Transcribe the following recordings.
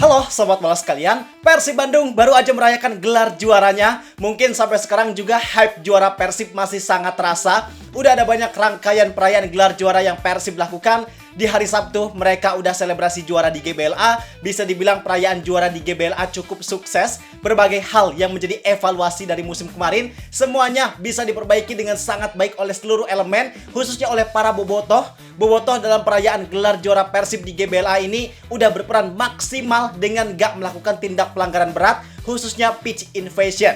Halo Sobat Bola sekalian, Persib Bandung baru aja merayakan gelar juaranya. Mungkin sampai sekarang juga hype juara Persib masih sangat terasa. Udah ada banyak rangkaian perayaan gelar juara yang Persib lakukan. Di hari Sabtu mereka udah selebrasi juara di GBLA. Bisa dibilang perayaan juara di GBLA cukup sukses. Berbagai hal yang menjadi evaluasi dari musim kemarin semuanya bisa diperbaiki dengan sangat baik oleh seluruh elemen, khususnya oleh para bobotoh. Bobotoh dalam perayaan gelar juara Persib di GBLA ini udah berperan maksimal dengan gak melakukan tindak pelanggaran berat, khususnya pitch invasion.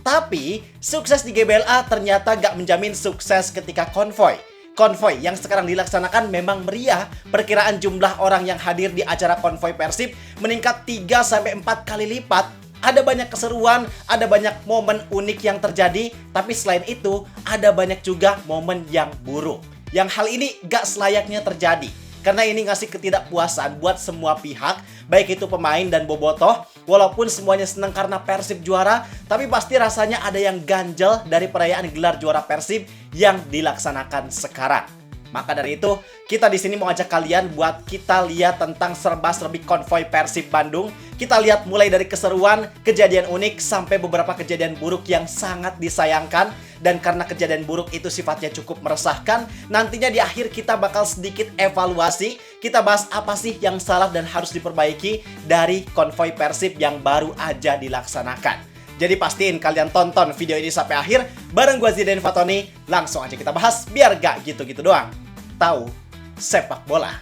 Tapi, sukses di GBLA ternyata gak menjamin sukses ketika konvoy. Konvoy yang sekarang dilaksanakan memang meriah. Perkiraan jumlah orang yang hadir di acara konvoy Persib meningkat 3-4 kali lipat. Ada banyak keseruan, ada banyak momen unik yang terjadi. Tapi selain itu, ada banyak juga momen yang buruk. Yang hal ini gak selayaknya terjadi. Karena ini ngasih ketidakpuasan buat semua pihak, baik itu pemain dan bobotoh. Walaupun semuanya senang karena Persib juara, tapi pasti rasanya ada yang ganjel dari perayaan gelar juara Persib yang dilaksanakan sekarang. Maka dari itu, kita di sini mau ajak kalian buat kita lihat tentang serba-serbi konvoy Persib Bandung. Kita lihat mulai dari keseruan, kejadian unik, sampai beberapa kejadian buruk yang sangat disayangkan. Dan karena kejadian buruk itu sifatnya cukup meresahkan, nantinya di akhir kita bakal sedikit evaluasi. Kita bahas apa sih yang salah dan harus diperbaiki dari konvoy Persib yang baru aja dilaksanakan. Jadi pastiin kalian tonton video ini sampai akhir bareng gue Zidan Fatoni. Langsung aja kita bahas biar gak gitu-gitu doang. Tahu sepak bola.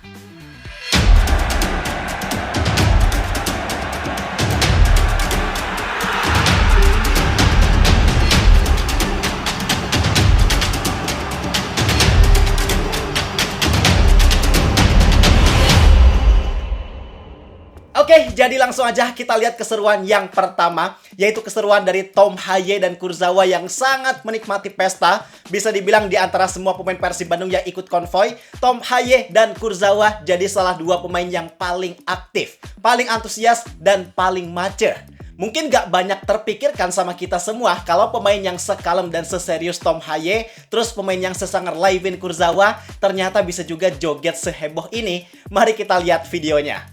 Oke, jadi langsung aja kita lihat keseruan yang pertama, yaitu keseruan dari Tom Haye dan Kurzawa yang sangat menikmati pesta. Bisa dibilang di antara semua pemain Persib Bandung yang ikut konvoy, Tom Haye dan Kurzawa jadi salah dua pemain yang paling aktif, paling antusias, dan paling mature. Mungkin gak banyak terpikirkan sama kita semua kalau pemain yang sekalem dan seserius Tom Haye, terus pemain yang sesangar Layvin Kurzawa, ternyata bisa juga joget seheboh ini. Mari kita lihat videonya.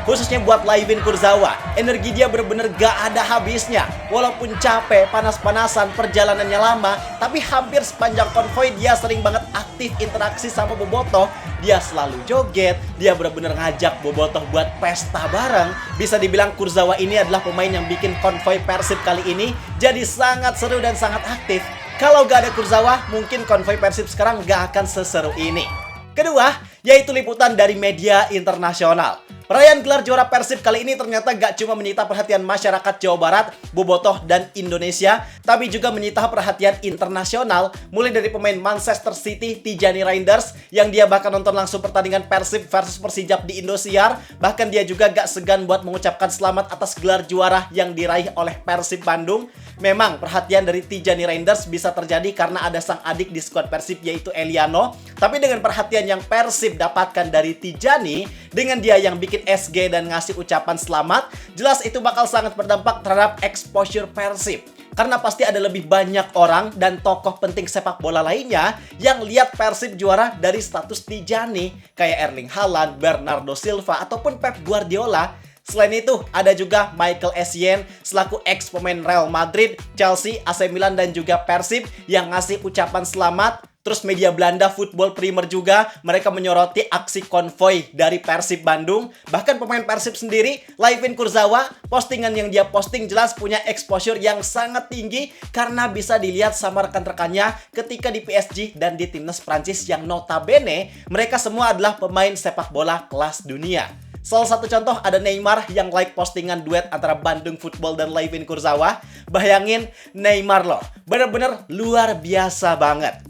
Khususnya buat Layvin Kurzawa, energi dia bener-bener gak ada habisnya. Walaupun capek, panas-panasan, perjalanannya lama, tapi hampir sepanjang konvoy dia sering banget aktif interaksi sama bobotoh. Dia selalu joget, dia bener-bener ngajak bobotoh buat pesta bareng. Bisa dibilang Kurzawa ini adalah pemain yang bikin konvoy Persib kali ini jadi sangat seru dan sangat aktif. Kalau gak ada Kurzawa, mungkin konvoy Persib sekarang gak akan seseru ini. Kedua, yaitu liputan dari media internasional. Perayaan gelar juara Persib kali ini ternyata gak cuma menyita perhatian masyarakat Jawa Barat, bobotoh, dan Indonesia, tapi juga menyita perhatian internasional, mulai dari pemain Manchester City, Tijani Reinders, yang dia bahkan nonton langsung pertandingan Persib versus Persijap di Indosiar. Bahkan dia juga gak segan buat mengucapkan selamat atas gelar juara yang diraih oleh Persib Bandung. Memang perhatian dari Tijani Reinders bisa terjadi karena ada sang adik di skuad Persib yaitu Eliano. Tapi dengan perhatian yang Persib dapatkan dari Tijani, dengan dia yang bikin SG dan ngasih ucapan selamat, jelas itu bakal sangat berdampak terhadap exposure Persib. Karena pasti ada lebih banyak orang dan tokoh penting sepak bola lainnya yang lihat Persib juara dari status Tijani, kayak Erling Haaland, Bernardo Silva, ataupun Pep Guardiola. Selain itu, ada juga Michael Essien selaku ex-pemain Real Madrid, Chelsea, AC Milan, dan juga Persib yang ngasih ucapan selamat. Terus media Belanda Football Primer juga, mereka menyoroti aksi konvoy dari Persib Bandung. Bahkan pemain Persib sendiri, Layvin Kurzawa, postingan yang dia posting jelas punya exposure yang sangat tinggi karena bisa dilihat sama rekan-rekannya ketika di PSG dan di timnas Prancis yang notabene mereka semua adalah pemain sepak bola kelas dunia. Salah satu contoh ada Neymar yang like postingan duet antara Bandung Football dan Layvin Kurzawa. Bayangin Neymar loh, bener-bener luar biasa banget.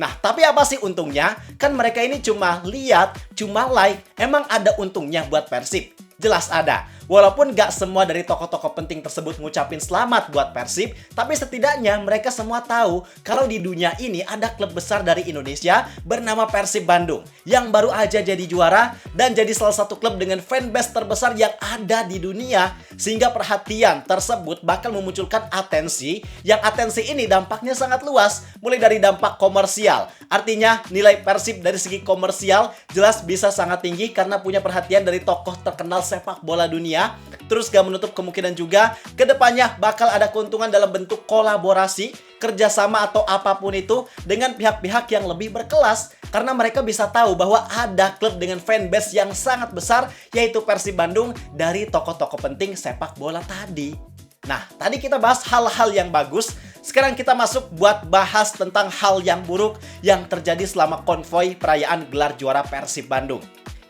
Nah, tapi apa sih untungnya? Kan mereka ini cuma lihat, cuma like. Emang ada untungnya buat Persib? Jelas ada. Walaupun gak semua dari tokoh-tokoh penting tersebut ngucapin selamat buat Persib, tapi setidaknya mereka semua tahu kalau di dunia ini ada klub besar dari Indonesia bernama Persib Bandung yang baru aja jadi juara dan jadi salah satu klub dengan fanbase terbesar yang ada di dunia, sehingga perhatian tersebut bakal memunculkan atensi yang atensi ini dampaknya sangat luas, mulai dari dampak komersial. Artinya nilai Persib dari segi komersial jelas bisa sangat tinggi karena punya perhatian dari tokoh terkenal sepak bola dunia. Terus gak menutup kemungkinan juga kedepannya bakal ada keuntungan dalam bentuk kolaborasi, kerjasama atau apapun itu dengan pihak-pihak yang lebih berkelas, karena mereka bisa tahu bahwa ada klub dengan fanbase yang sangat besar, yaitu Persib Bandung, dari tokoh-tokoh penting sepak bola tadi. Nah, tadi kita bahas hal-hal yang bagus. Sekarang kita masuk buat bahas tentang hal yang buruk yang terjadi selama konvoi perayaan gelar juara Persib Bandung.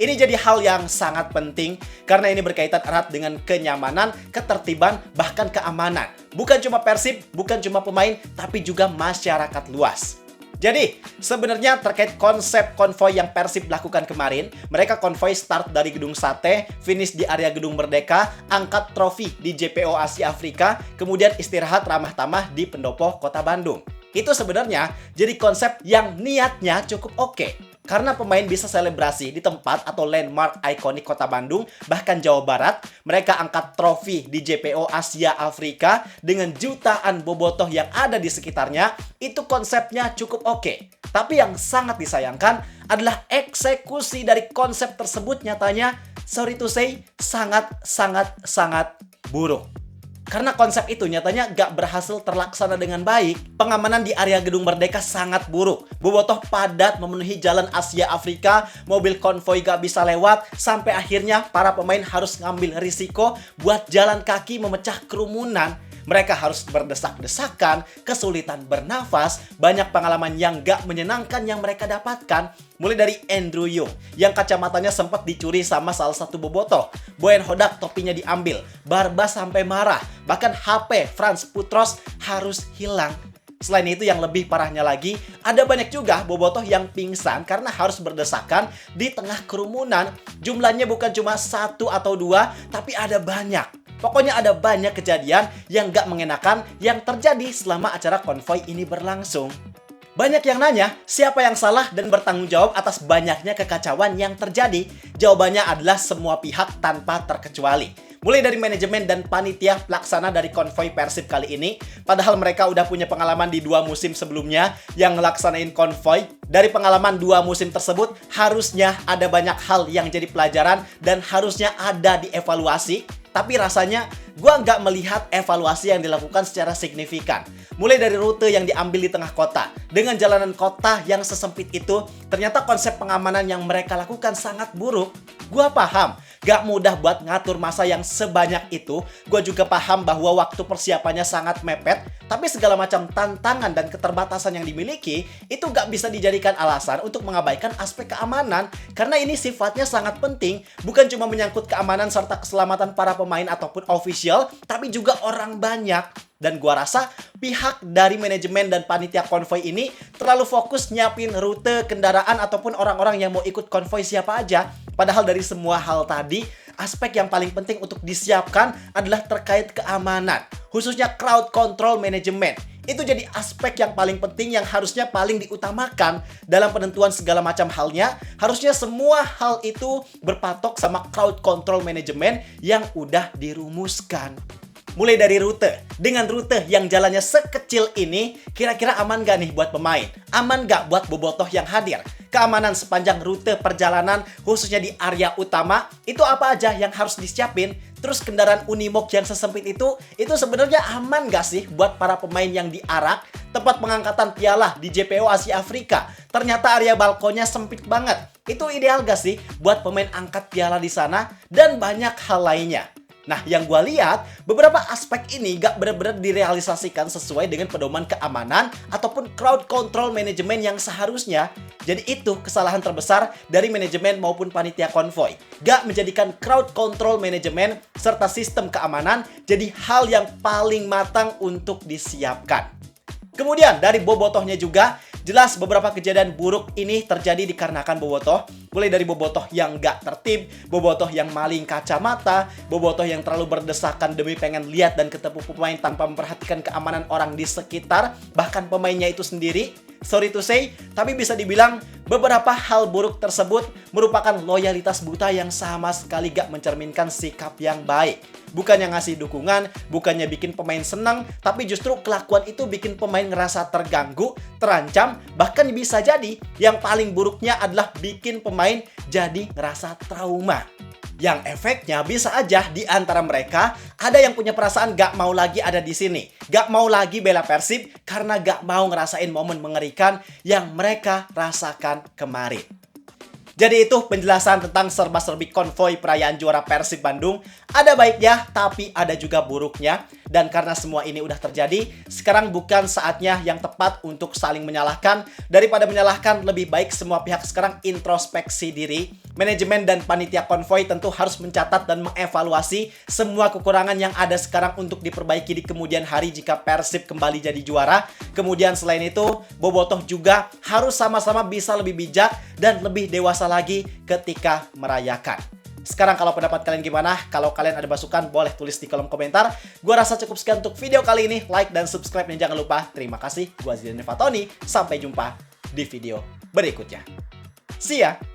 Ini jadi hal yang sangat penting karena ini berkaitan erat dengan kenyamanan, ketertiban, bahkan keamanan. Bukan cuma Persib, bukan cuma pemain, tapi juga masyarakat luas. Jadi, sebenarnya terkait konsep konvoi yang Persib lakukan kemarin, mereka konvoi start dari Gedung Sate, finish di area Gedung Merdeka, angkat trofi di JPO Asia Afrika, kemudian istirahat ramah tamah di Pendopo, Kota Bandung. Itu sebenarnya jadi konsep yang niatnya cukup oke. Karena pemain bisa selebrasi di tempat atau landmark ikonik Kota Bandung, bahkan Jawa Barat. Mereka angkat trofi di JPO Asia Afrika dengan jutaan bobotoh yang ada di sekitarnya. Itu konsepnya cukup oke. Tapi yang sangat disayangkan adalah eksekusi dari konsep tersebut nyatanya, sorry to say, sangat buruk. Karena konsep itu nyatanya gak berhasil terlaksana dengan baik. Pengamanan di area Gedung Merdeka sangat buruk. Bobotoh padat memenuhi jalan Asia Afrika, mobil konvoi gak bisa lewat, sampai akhirnya para pemain harus ngambil risiko buat jalan kaki memecah kerumunan. Mereka harus berdesak-desakan, kesulitan bernafas, banyak pengalaman yang gak menyenangkan yang mereka dapatkan. Mulai dari Andrew Yung, yang kacamatanya sempat dicuri sama salah satu bobotoh. Boyan Hodak topinya diambil, Barba sampai marah. Bahkan HP Frans Putros harus hilang. Selain itu yang lebih parahnya lagi, ada banyak juga bobotoh yang pingsan karena harus berdesakan di tengah kerumunan. Jumlahnya bukan cuma 1 atau 2, tapi ada banyak. Pokoknya ada banyak kejadian yang gak mengenakan yang terjadi selama acara konvoi ini berlangsung. Banyak yang nanya, siapa yang salah dan bertanggung jawab atas banyaknya kekacauan yang terjadi? Jawabannya adalah semua pihak tanpa terkecuali. Mulai dari manajemen dan panitia pelaksana dari konvoi Persib kali ini, padahal mereka udah punya pengalaman di 2 musim sebelumnya yang ngelaksanain konvoi. Dari pengalaman 2 musim tersebut, harusnya ada banyak hal yang jadi pelajaran dan harusnya ada dievaluasi. Tapi rasanya gue nggak melihat evaluasi yang dilakukan secara signifikan. Mulai dari rute yang diambil di tengah kota. Dengan jalanan kota yang sesempit itu, ternyata konsep pengamanan yang mereka lakukan sangat buruk. Gue paham, gak mudah buat ngatur masa yang sebanyak itu. Gue juga paham bahwa waktu persiapannya sangat mepet. Tapi segala macam tantangan dan keterbatasan yang dimiliki, itu gak bisa dijadikan alasan untuk mengabaikan aspek keamanan. Karena ini sifatnya sangat penting, bukan cuma menyangkut keamanan serta keselamatan para pemain ataupun official, tapi juga orang banyak. Dan gua rasa pihak dari manajemen dan panitia konvoi ini terlalu fokus nyiapin rute, kendaraan, ataupun orang-orang yang mau ikut konvoi siapa aja. Padahal dari semua hal tadi, aspek yang paling penting untuk disiapkan adalah terkait keamanan. Khususnya crowd control management. Itu jadi aspek yang paling penting yang harusnya paling diutamakan dalam penentuan segala macam halnya. Harusnya semua hal itu berpatok sama crowd control management yang udah dirumuskan. Mulai dari rute. Dengan rute yang jalannya sekecil ini, kira-kira aman gak nih buat pemain? Aman gak buat bobotoh yang hadir? Keamanan sepanjang rute perjalanan, khususnya di area utama, itu apa aja yang harus disiapin? Terus kendaraan Unimog yang sesempit itu sebenarnya aman gak sih buat para pemain yang diarak? Tempat pengangkatan piala di JPO Asia Afrika, ternyata area balkonnya sempit banget. Itu ideal gak sih buat pemain angkat piala di sana? Dan banyak hal lainnya. Nah, yang gue lihat, beberapa aspek ini gak benar-benar direalisasikan sesuai dengan pedoman keamanan ataupun crowd control manajemen yang seharusnya. Jadi itu kesalahan terbesar dari manajemen maupun panitia konvoi. Gak menjadikan crowd control manajemen serta sistem keamanan jadi hal yang paling matang untuk disiapkan. Kemudian dari bobotohnya juga, Jelas beberapa kejadian buruk ini terjadi dikarenakan bobotoh. Mulai dari bobotoh yang gak tertib, bobotoh yang maling kacamata, bobotoh yang terlalu berdesakan demi pengen lihat dan ketemu pemain tanpa memperhatikan keamanan orang di sekitar, bahkan pemainnya itu sendiri. Sorry to say, tapi bisa dibilang beberapa hal buruk tersebut merupakan loyalitas buta yang sama sekali gak mencerminkan sikap yang baik. Bukannya ngasih dukungan, bukannya bikin pemain senang, tapi justru kelakuan itu bikin pemain ngerasa terganggu, terancam, bahkan bisa jadi yang paling buruknya adalah bikin pemain jadi ngerasa trauma. Yang efeknya bisa aja di antara mereka ada yang punya perasaan gak mau lagi ada di sini. Gak mau lagi bela Persib karena gak mau ngerasain momen mengerikan yang mereka rasakan kemarin. Jadi itu penjelasan tentang serba-serbi konvoi perayaan juara Persib Bandung. Ada baiknya, tapi ada juga buruknya. Dan karena semua ini udah terjadi, sekarang bukan saatnya yang tepat untuk saling menyalahkan. Daripada menyalahkan, lebih baik semua pihak sekarang introspeksi diri. Manajemen dan panitia konvoi tentu harus mencatat dan mengevaluasi semua kekurangan yang ada sekarang untuk diperbaiki di kemudian hari jika Persib kembali jadi juara. Kemudian selain itu, bobotoh juga harus sama-sama bisa lebih bijak dan lebih dewasa lagi ketika merayakan. Sekarang kalau pendapat kalian gimana? Kalau kalian ada masukan boleh tulis di kolom komentar. Gua rasa cukup sekian untuk video kali ini. Like dan subscribe dan jangan lupa. Terima kasih. Gua Zidane Fatoni. Sampai jumpa di video berikutnya. See ya!